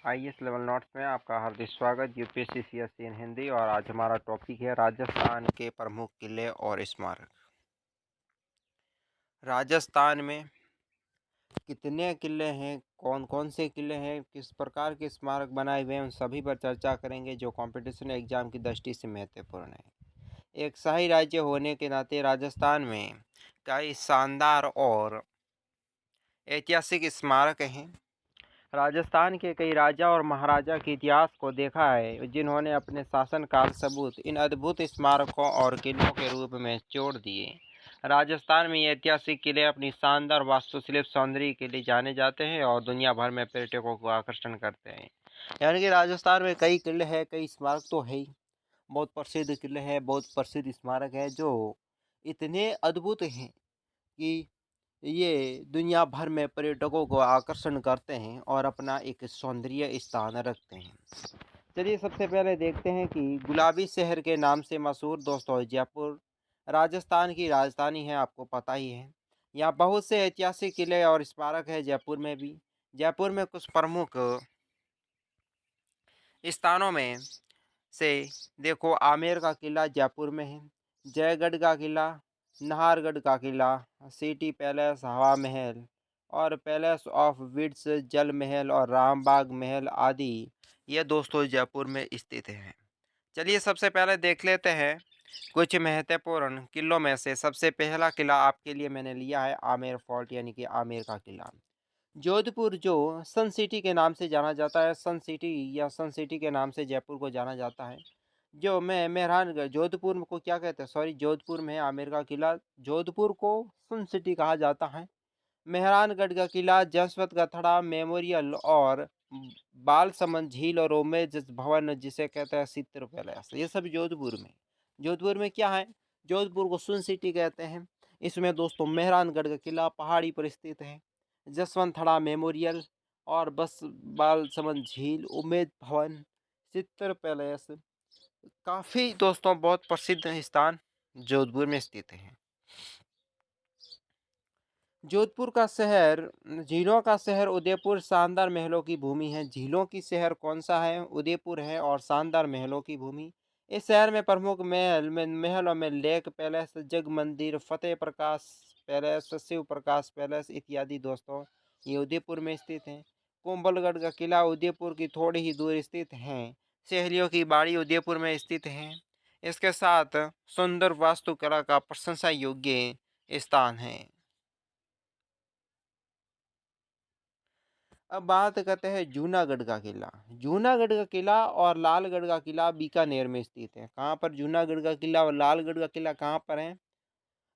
IAS level notes में आपका हार्दिक स्वागत। यूपीएससी सीएससी इन हिंदी। और आज हमारा टॉपिक है राजस्थान के प्रमुख किले और स्मारक। राजस्थान में कितने किले हैं, कौन कौन से किले हैं, किस प्रकार के स्मारक बनाए हुए हैं, उन सभी पर चर्चा करेंगे जो कंपटीशन एग्जाम की दृष्टि से महत्वपूर्ण है। एक शाही राज्य होने के नाते राजस्थान में कई शानदार और ऐतिहासिक स्मारक हैं। राजस्थान के कई राजा और महाराजा के इतिहास को देखा है, जिन्होंने अपने शासनकाल सबूत इन अद्भुत स्मारकों और किलों के रूप में जोड़ दिए। राजस्थान में ये ऐतिहासिक किले अपनी शानदार वास्तुशिल्प सौंदर्य के लिए जाने जाते हैं और दुनिया भर में पर्यटकों को आकर्षण करते हैं। यानी कि राजस्थान में कई किले हैं, कई स्मारक तो है ही। बहुत प्रसिद्ध किले हैं, बहुत प्रसिद्ध स्मारक है जो इतने अद्भुत हैं कि ये दुनिया भर में पर्यटकों को आकर्षण करते हैं और अपना एक सौंदर्य स्थान रखते हैं। चलिए सबसे पहले देखते हैं कि गुलाबी शहर के नाम से मशहूर दोस्तों जयपुर राजस्थान की राजधानी है, आपको पता ही है। यहाँ बहुत से ऐतिहासिक किले और स्मारक है जयपुर में भी। जयपुर में कुछ प्रमुख स्थानों में से देखो, आमेर का किला जयपुर में है, जयगढ़ का किला, नाहरगढ़ का किला, सिटी पैलेस, हवा महल और पैलेस ऑफ विड्स, जल महल और रामबाग महल आदि ये दोस्तों जयपुर में स्थित हैं। चलिए सबसे पहले देख लेते हैं कुछ महत्वपूर्ण किलों में से। सबसे पहला किला आपके लिए मैंने लिया है आमेर फोर्ट, यानी कि आमेर का किला। जोधपुर जो सन सिटी के नाम से जाना जाता है, सन सिटी या सन सिटी के नाम से जयपुर को जाना जाता है। जो मैं मेहरानगढ़ जोधपुर को क्या कहते हैं, सॉरी, जोधपुर में है आमेर का किला। जोधपुर को सन सिटी कहा जाता है। मेहरानगढ़ का किला, जसवंत का थड़ा मेमोरियल और बालसमंद झील और उमेद भवन जिसे कहते हैं चित्र पैलेस, ये सब जोधपुर में। जोधपुर में क्या है, जोधपुर को सन सिटी कहते हैं। इसमें दोस्तों मेहरानगढ़ का किला पहाड़ी पर स्थित है, जसवंत थड़ा मेमोरियल और बस बालसमंद झील, उमेद भवन, चित्र पैलेस, काफ़ी दोस्तों बहुत प्रसिद्ध स्थान जोधपुर में स्थित है। जोधपुर का शहर, झीलों का शहर उदयपुर शानदार महलों की भूमि है। झीलों की शहर कौन सा है, उदयपुर है, और शानदार महलों की भूमि। इस शहर में प्रमुख महलों में लेक पैलेस, जग मंदिर, फतेह प्रकाश पैलेस, शिव प्रकाश पैलेस इत्यादि दोस्तों ये उदयपुर में स्थित हैं। कुंभलगढ़ का किला उदयपुर की थोड़ी ही दूर स्थित है। सहेलियों की बाड़ी उदयपुर में स्थित है। इसके साथ सुंदर वास्तुकला का प्रशंसा योग्य स्थान है। अब बात करते हैं जूनागढ़ का किला। जूनागढ़ का किला और लालगढ़ का किला बीकानेर में स्थित है। कहाँ पर जूनागढ़ का किला और लालगढ़ का किला कहाँ पर है,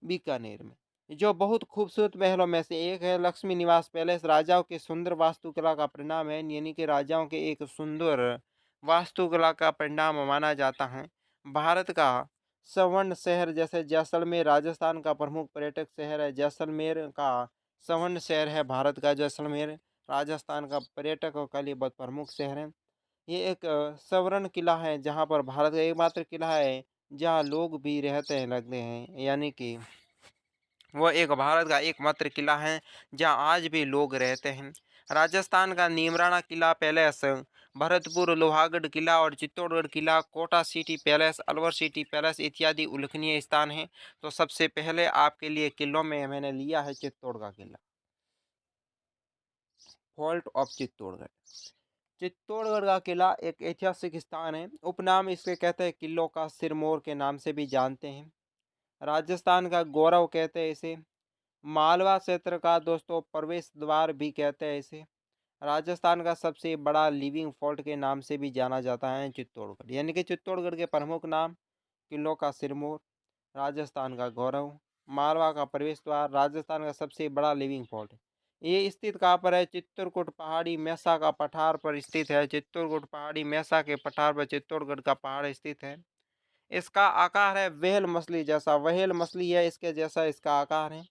बीकानेर में। जो बहुत खूबसूरत महलों में से एक है। लक्ष्मी निवास पैलेस राजाओं के सुंदर वास्तुकला का परिणाम है, यानी कि राजाओं के एक सुंदर वास्तुकला का परिणाम माना जाता है। भारत का स्वर्ण शहर जैसे जैसलमेर राजस्थान का प्रमुख पर्यटक शहर है। जैसलमेर का स्वर्ण शहर है भारत का जैसलमेर, राजस्थान का पर्यटकों के लिए बहुत प्रमुख शहर है। ये एक स्वर्ण किला है जहाँ पर भारत का एकमात्र किला है जहाँ लोग भी रहते हैं लगते हैं, यानी कि वो एक भारत का एकमात्र किला है जहाँ आज भी लोग रहते हैं। राजस्थान का नीमराना किला पैलेस, भरतपुर लोहागढ़ किला और चित्तौड़गढ़ किला, Kota city palace, Alwar city palace इत्यादि उल्लेखनीय स्थान हैं। तो सबसे पहले आपके लिए किलों में मैंने लिया है चित्तौड़ का किला, फोर्ट ऑफ चित्तौड़गढ़। चित्तौड़गढ़ का किला एक ऐतिहासिक स्थान है। उपनाम इसके कहते हैं किलों का सिरमौर के नाम से भी जानते हैं। राजस्थान का गौरव कहते हैं इसे। मालवा क्षेत्र का दोस्तों प्रवेश द्वार भी कहते हैं इसे। राजस्थान का सबसे बड़ा लिविंग फोर्ट के नाम से भी जाना जाता है चित्तौड़गढ़, यानी कि चित्तौड़गढ़ के प्रमुख नाम किलों का सिरमौर, राजस्थान का गौरव, मालवा का प्रवेश द्वार, राजस्थान का सबसे बड़ा लिविंग फोर्ट। ये स्थित कहाँ पर है, चित्तौड़गढ़ पहाड़ी मैसा का पठार पर स्थित है। चित्तौड़गढ़ पहाड़ी मैसा के पठार पर चित्तौड़गढ़ का पहाड़ स्थित है। इसका आकार है व्हेल मछली जैसा, व्हेल मछली है इसके जैसा इसका आकार है।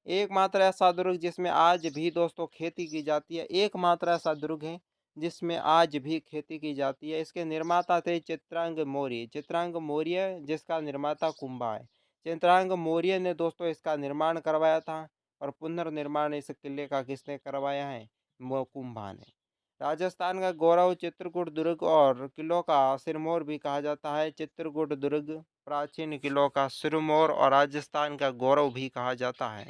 एकमात्र ऐसा दुर्ग जिसमें आज भी दोस्तों खेती की जाती है, एकमात्र ऐसा दुर्ग है जिसमें आज भी खेती की जाती है। इसके निर्माता थे चित्रांग मौर्य, चित्रांग मौर्य जिसका निर्माता कुंभा है। चित्रांग मौर्य ने दोस्तों इसका निर्माण करवाया था और पुनर्निर्माण इस किले का किसने करवाया है, कुंभा ने। राजस्थान का गौरव चित्रकूट दुर्ग और किलों का सिरमौर भी कहा जाता है। चित्रकूट दुर्ग प्राचीन किलों का सिरमौर और राजस्थान का गौरव भी कहा जाता है।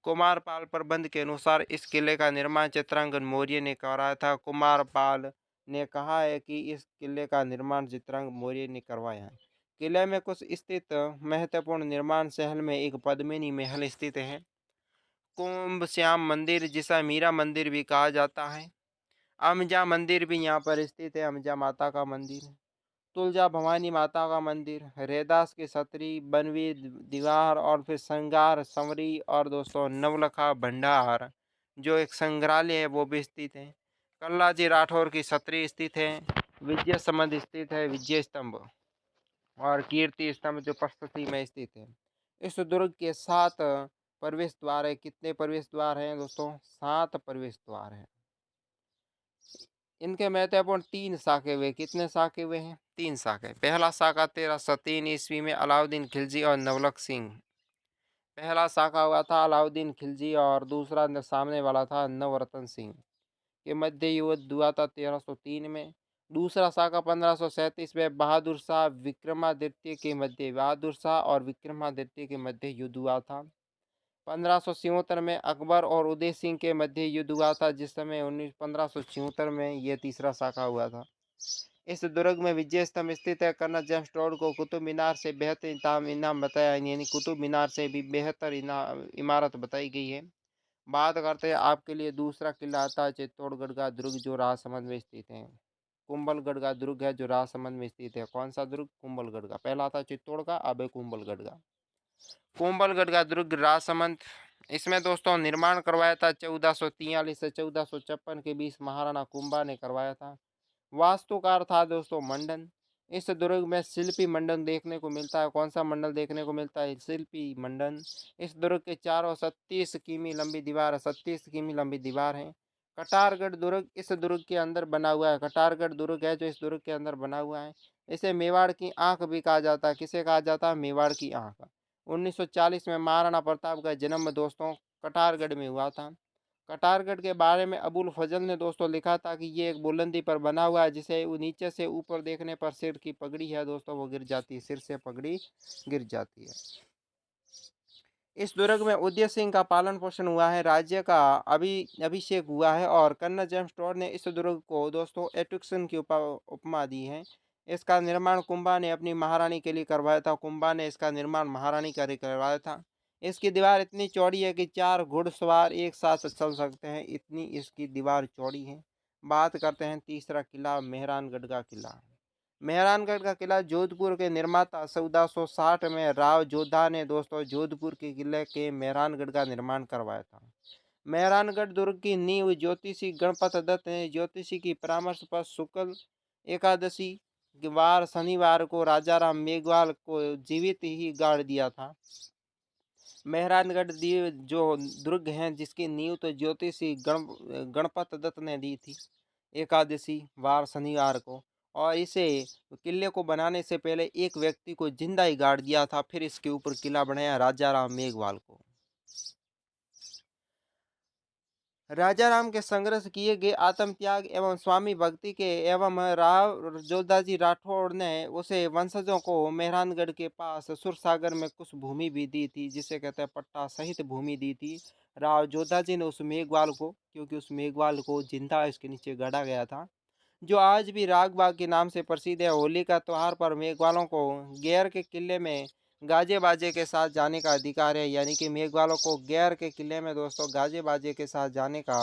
कुमारपाल प्रबंध के अनुसार इस किले का निर्माण चित्रांगन मौर्य ने कराया था। कुमारपाल ने कहा है कि इस किले का निर्माण चित्रांगन मौर्य ने करवाया है। किले में कुछ स्थित महत्वपूर्ण निर्माण शहर में एक पद्मिनी महल स्थित है। कुंभ श्याम मंदिर जिसे मीरा मंदिर भी कहा जाता है। अम्जा मंदिर भी यहाँ पर स्थित है, अम्जा माता का मंदिर। तुलजा भवानी माता का मंदिर, रैदास की छतरी, बनवी दीवार और फिर श्रृंगार संवरी और दोस्तों नवलखा भंडार जो एक संग्रहालय है वो भी स्थित है। कल्लाजी राठौर की छतरी स्थित है। विजय संबंध स्थित है, विजय स्तंभ और कीर्ति स्तंभ जो पश्चिमी में स्थित है। इस दुर्ग के 7 प्रवेश द्वार है। कितने प्रवेश द्वार हैं दोस्तों? 7 प्रवेश द्वार हैं। इनके महत्वपूर्ण 3 शाखे हुए। कितने शाखे हुए हैं? 3 शाखे। पहला शाखा 1303 ईस्वी में अलाउद्दीन खिलजी और नवलख सिंह। पहला शाखा हुआ था अलाउद्दीन खिलजी और दूसरा सामने वाला था नवरत्न सिंह के मध्य युद्ध हुआ था 1303 में। दूसरा शाखा 1537 में बहादुर शाह विक्रमादित्य के मध्य बहादुर शाह और विक्रमादित्य के मध्य युद्ध हुआ था। 1576 में अकबर और उदय सिंह के मध्य युद्ध हुआ था, जिस समय 1576 में यह तीसरा शाखा हुआ था। इस दुर्ग में विजय स्तंभ स्थित है। कर्नल जेम्स टोड को कुतुब मीनार से बेहतर इनाम बताया, यानी कुतुब मीनार से भी बेहतर इमारत बताई गई है। बात करते हैं आपके लिए दूसरा किला आता है चित्तौड़गढ़ का दुर्ग जो राजसमंद में स्थित है। कुंभलगढ़ का दुर्ग है जो राजसमंद में स्थित है। कौन सा दुर्ग? कुंभलगढ़ का। पहला था चित्तौड़ का, अब है कुंभलगढ़ का। कुंभलगढ़ का दुर्ग राजसमंद, इसमें दोस्तों निर्माण करवाया था 1443 से 1456 के बीच महाराणा कुंभा ने करवाया था। वास्तुकार था दोस्तों मंडन। इस दुर्ग में शिल्पी मंडन देखने को मिलता है। कौन सा मंडल देखने को मिलता है? शिल्पी मंडन। इस दुर्ग के चारों 36 किमी लंबी दीवार 36 किमी लंबी दीवार है। कटारगढ़ दुर्ग इस दुर्ग के अंदर बना हुआ है। कटारगढ़ दुर्ग है जो इस दुर्ग के अंदर बना हुआ है। इसे मेवाड़ की आंख भी कहा जाता है। किसे कहा जाता है? मेवाड़ की आंख। 1940 में महाराणा प्रताप का जन्म दोस्तों कटारगढ़ में हुआ था। कटारगढ़ के बारे में अबुल फजल ने दोस्तों लिखा था कि ये एक बुलंदी पर बना हुआ है, जिसे नीचे से ऊपर देखने पर सिर की पगड़ी है दोस्तों वो गिर जाती है, सिर से पगड़ी गिर जाती है। इस दुर्ग में उदय सिंह का पालन पोषण हुआ है, राज्य का अभिषेक हुआ है और कर्नल जेम्स टोड ने इस दुर्ग को दोस्तों एटुक्सन की उपमा दी है। इसका निर्माण कुंभा ने अपनी महारानी के लिए करवाया था। कुंभा ने इसका निर्माण महारानी के लिए करवाया था। इसकी दीवार इतनी चौड़ी है कि 4 घुड़सवार एक साथ चल सकते हैं, इतनी इसकी दीवार चौड़ी है। बात करते हैं तीसरा किला मेहरानगढ़ का किला। मेहरानगढ़ का किला जोधपुर के निर्माता 1460 में राव जोधा ने दोस्तों जोधपुर के किले के मेहरानगढ़ का निर्माण करवाया था। मेहरानगढ़ दुर्ग की नींव ज्योतिषी गणपत दत्त ने ज्योतिषी की परामर्श पर शुक्ल एकादशी के वार शनिवार को राजाराम मेघवाल को जीवित ही गाड़ दिया था। मेहरानगढ़ जो दुर्ग हैं जिसकी नींव तो ज्योतिषी गणपत दत्त ने दी थी एकादशी वार शनिवार को, और इसे किले को बनाने से पहले एक व्यक्ति को जिंदा ही गाड़ दिया था, फिर इसके ऊपर किला बनाया राजा राम मेघवाल को। राजा राम के संघर्ष किए गए आत्म त्याग एवं स्वामी भक्ति के एवं राव जोधाजी राठौड़ ने उसे वंशजों को मेहरानगढ़ के पास सुरसागर में कुछ भूमि भी दी थी, जिसे कहते हैं पट्टा सहित भूमि दी थी राव जोधाजी ने उस मेघवाल को, क्योंकि उस मेघवाल को जिंदा इसके नीचे गाड़ा गया था, जो आज भी राग बाग के नाम से प्रसिद्ध है। होली का त्यौहार पर मेघवालों को गैर के किले में गाजे बाजे के साथ जाने का अधिकार है, यानी कि मेघवालों को गैर के किले में दोस्तों गाजे बाजे के साथ जाने का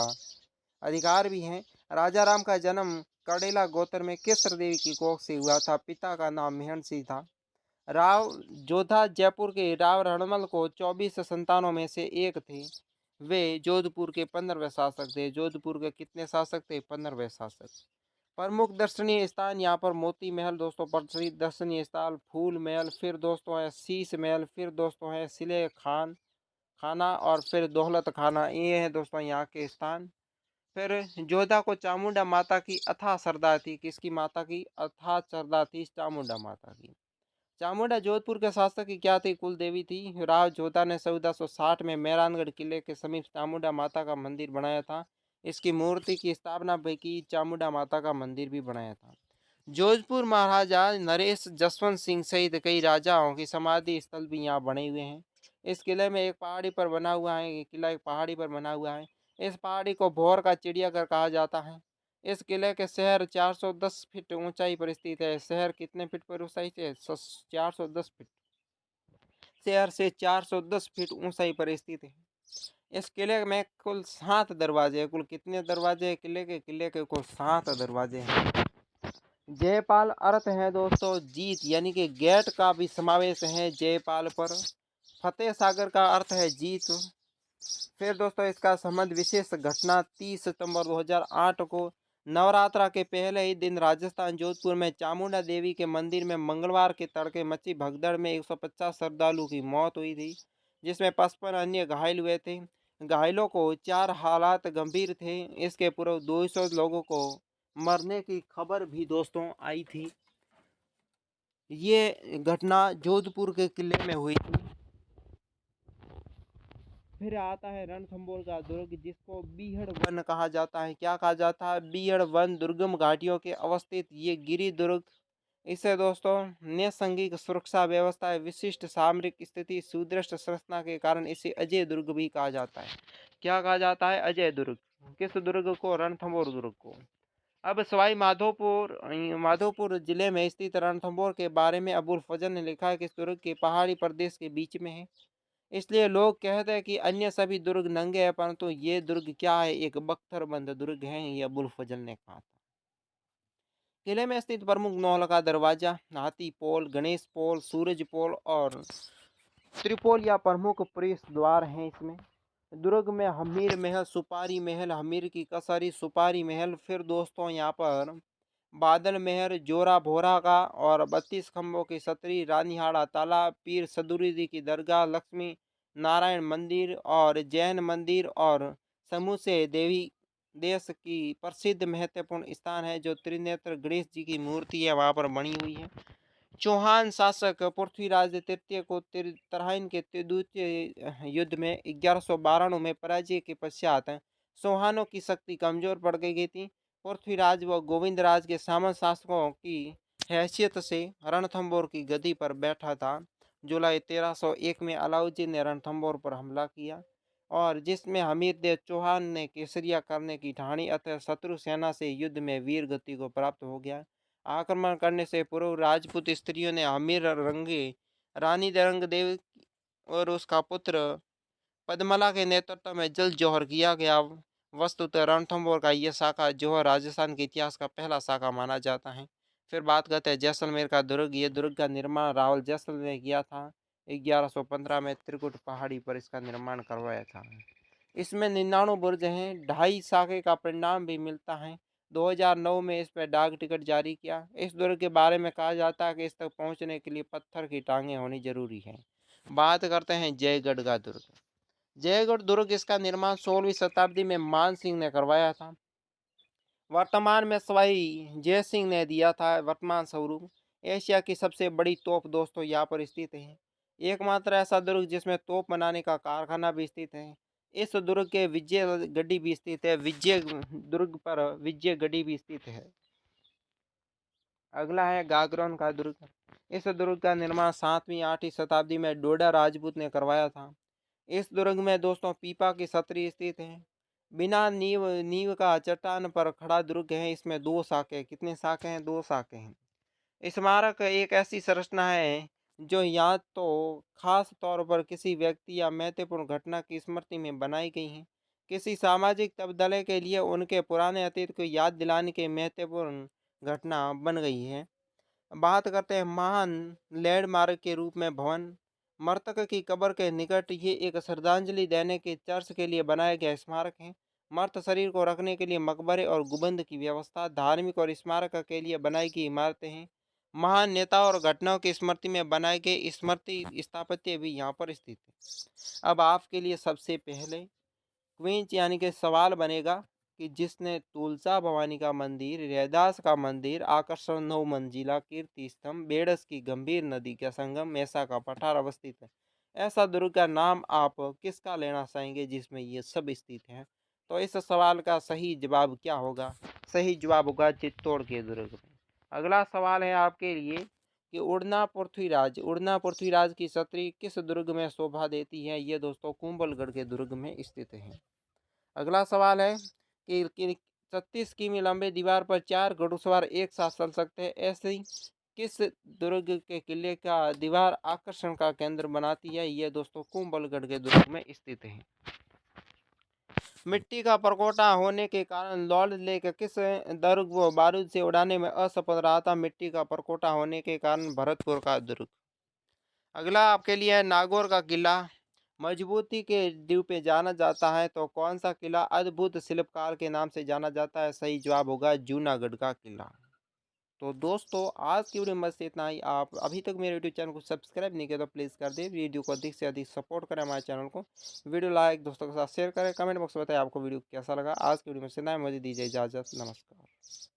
अधिकार भी है। राजा राम का जन्म कड़ेला गोत्र में केसर देवी की कोख से हुआ था। पिता का नाम मेहन सिंह था। राव जोधा जयपुर के राव रणमल को 24 संतानों में से एक थे। वे जोधपुर के 15वें शासक थे। जोधपुर के कितने शासक थे? 15वें शासक। प्रमुख दर्शनीय स्थान यहाँ पर मोती महल दोस्तों प्रसिद्ध दर्शनीय स्थल, फूल महल, फिर दोस्तों है शीश महल, फिर दोस्तों है सिले खान खाना और फिर दौलत खाना, ये है दोस्तों यहाँ के स्थान। फिर जोधा को चामुंडा माता की अथाह श्रद्धा थी। किसकी माता की? अथाह श्रद्धा थी चामुंडा माता की। चामुंडा जोधपुर के शासक की क्या थी? कुल देवी थी। राव जोधा ने 1460 में मेहरानगढ़ किले के समीप चामुंडा माता का मंदिर बनाया था। इसकी मूर्ति की स्थापना भी की, चामुंडा माता का मंदिर भी बनाया था। जोधपुर महाराजा नरेश जसवंत सिंह सहित कई राजाओं की समाधि स्थल भी यहाँ बने हुए हैं। इस किले में एक पहाड़ी पर बना हुआ है, ये किला एक पहाड़ी पर बना हुआ है। इस पहाड़ी को भौर का चिड़ियाघर कहा जाता है। इस किले के शहर 410 फीट ऊंचाई पर स्थित है। शहर कितने फीट पर ऊंचाई से? 410 फीट। शहर से 410 फीट ऊंचाई पर स्थित है। इस किले में कुल 7 दरवाजे हैं। कुल कितने दरवाजे हैं किले के? किले के कुल 7 दरवाजे हैं। जयपाल अर्थ है दोस्तों जीत, यानी कि गेट का भी समावेश है जयपाल पर। फतेह सागर का अर्थ है जीत। फिर दोस्तों इसका संबंध विशेष घटना 30 सितंबर 2008 को नवरात्रा के पहले ही दिन राजस्थान जोधपुर में चामुंडा देवी के मंदिर में मंगलवार के तड़के मची भगदड़ में 150 श्रद्धालु की मौत हुई थी, जिसमें 55 अन्य घायल हुए थे। घायलों को उपचार हालात गंभीर थे। इसके पूर्व 200 लोगों को मरने की खबर भी दोस्तों आई थी। ये घटना जोधपुर के किले में हुई थी। फिर आता है रणथंभौर का दुर्ग, जिसको बीहड़ वन कहा जाता है। क्या कहा जाता है? बीहड़ वन। दुर्गम घाटियों के अवस्थित ये गिरी दुर्ग, इसे दोस्तों नैसंगिक सुरक्षा व्यवस्था, विशिष्ट सामरिक स्थिति, सुदृढ़ संरचना के कारण इसे अजय दुर्ग भी कहा जाता है। क्या कहा जाता है? अजय दुर्ग। किस दुर्ग को? रणथंभौर दुर्ग को। अब सवाई माधोपुर जिले में स्थित रणथंभौर के बारे में अबुल फजल ने लिखा है कि इस दुर्ग के पहाड़ी प्रदेश के बीच में है, इसलिए लोग कहते हैं कि अन्य सभी दुर्ग नंगे हैं, परंतु ये दुर्ग क्या है? एक बख्तरबंद दुर्ग है, ये अबुल फजल ने कहा था। किले में स्थित प्रमुख नौल का दरवाजा, हाथी पोल, गणेश पोल, सूरज पोल और त्रिपोल या प्रमुख प्रवेश द्वार हैं इसमें। दुर्ग में हमीर महल, सुपारी महल, हमीर की कसरी, सुपारी महल। फिर दोस्तों यहाँ पर बादल महल, जोरा भोरा का और 32 खंभों की छतरी, रानीहाड़ा तालाब, पीर सदुरी की दरगाह, लक्ष्मी नारायण मंदिर और जैन मंदिर और समूह से देवी देश की प्रसिद्ध महत्वपूर्ण स्थान है, जो त्रिनेत्र गणेश जी की मूर्ति है वहाँ पर बनी हुई है। चौहान शासक पृथ्वीराज तृतीय को तराइन के द्वितीय युद्ध में 1192 में पराजय के पश्चात चौहानों की शक्ति कमजोर पड़ गई थी। पृथ्वीराज व गोविंदराज के सामंत शासकों की हैसियत से रणथंभौर की गद्दी पर बैठा था। जुलाई 1301 में अलाउद्दीन ने रणथंभौर पर हमला किया और जिसमें हमीरदेव चौहान ने केसरिया करने की ठानी, अतः शत्रु सेना से युद्ध में वीर गति को प्राप्त हो गया। आक्रमण करने से पूर्व राजपूत स्त्रियों ने हमीर रंगे रानी दरंग देव और उसका पुत्र पद्मला के नेतृत्व में जल जौहर किया गया। वस्तुतः रणथंभौर का यह शाखा जौहर राजस्थान के इतिहास का पहला शाखा माना जाता है। फिर बात करते हैं जैसलमेर का दुर्ग। ये दुर्ग का निर्माण रावल जैसलमेर ने किया था। 1115 में त्रिकुट पहाड़ी पर इसका निर्माण करवाया था। इसमें 99 बुर्ज हैं। 2.5 शाखे का परिणाम भी मिलता है। 2009 में इस पर डाक टिकट जारी किया। इस दुर्ग के बारे में कहा जाता है कि इस तक पहुंचने के लिए पत्थर की टांगें होनी जरूरी है। बात करते हैं जयगढ़ का दुर्ग। जयगढ़ दुर्ग, इसका निर्माण 16वीं शताब्दी में मान सिंह ने करवाया था। वर्तमान में सवाई जय सिंह ने दिया था वर्तमान स्वरूप। एशिया की सबसे बड़ी तोप दोस्तों यहाँ पर स्थित है। एकमात्र ऐसा दुर्ग जिसमें तोप बनाने का कारखाना भी स्थित है। इस दुर्ग के विजय गढ़ी भी स्थित है। विजय दुर्ग पर विजय गढ़ी भी स्थित है। अगला है गागरोन का दुर्ग। इस दुर्ग का निर्माण 7वीं 8वीं शताब्दी में डोडा राजपूत ने करवाया था। इस दुर्ग में दोस्तों पीपा की छतरी स्थित है। बिना नींव नींव का चट्टान पर खड़ा दुर्ग है। इसमें 2 शाखे, कितने शाखे हैं? 2 शाखे हैं। स्मारक एक ऐसी संरचना है जो या तो खास तौर पर किसी व्यक्ति या महत्वपूर्ण घटना की स्मृति में बनाई गई है, किसी सामाजिक तब्दले के लिए उनके पुराने अतीत को याद दिलाने के महत्वपूर्ण घटना बन गई है। बात करते हैं महान लैंडमार्क के रूप में भवन। मृतक की कब्र के निकट ये एक श्रद्धांजलि देने के चर्च के लिए बनाया गया स्मारक है। मृत शरीर को रखने के लिए मकबरे और गुंबद की व्यवस्था, धार्मिक और स्मारक के लिए बनाई गई इमारतें हैं। महान नेताओं और घटनाओं की स्मृति में बनाए गए स्मृति स्थापत्य भी यहाँ पर स्थित है। अब आपके लिए सबसे पहले क्विंच यानी कि सवाल बनेगा कि जिसने तुलसा भवानी का मंदिर, रैदास का मंदिर, आकर्षण 9 मंजिला, कीर्ति स्तंभ, बेड़स की गंभीर नदी का संगम, मैसा का पठार अवस्थित है, ऐसा दुर्ग का नाम आप किसका लेना चाहेंगे जिसमें ये सब स्थित है? तो इस सवाल का सही जवाब क्या होगा? सही जवाब होगा चित्तौड़ के दुर्ग में। अगला सवाल है आपके लिए कि उड़ना पृथ्वीराज की छतरी किस दुर्ग में शोभा देती है? ये दोस्तों कुंभलगढ़ के दुर्ग में स्थित है। अगला सवाल है कि 36 किमी लंबे दीवार पर 4 घुड़सवार एक साथ चल सकते हैं, ऐसी किस दुर्ग के किले का दीवार आकर्षण का केंद्र बनाती है? ये दोस्तों कुंभलगढ़ के दुर्ग में स्थित है। मिट्टी का परकोटा होने के कारण लॉर्ड लेक किस दुर्ग को बारूद से उड़ाने में असफल रहा था? मिट्टी का परकोटा होने के कारण भरतपुर का दुर्ग। अगला आपके लिए है नागौर का किला मजबूती के ड्यू पे जाना जाता है, तो कौन सा किला अद्भुत शिल्पकार के नाम से जाना जाता है? सही जवाब होगा जूनागढ़ का किला। तो दोस्तों आज की वीडियो में बस इतना ही। आप अभी तक मेरे यूट्यूब चैनल को सब्सक्राइब नहीं किया तो प्लीज़ कर दे, वीडियो को अधिक से अधिक सपोर्ट करें हमारे चैनल को। वीडियो लाइक दोस्तों के साथ शेयर करें, कमेंट बॉक्स में बताएं आपको वीडियो कैसा लगा। आज की वीडियो में इतना ही, मुझे दीजिए इजाज़त, नमस्कार।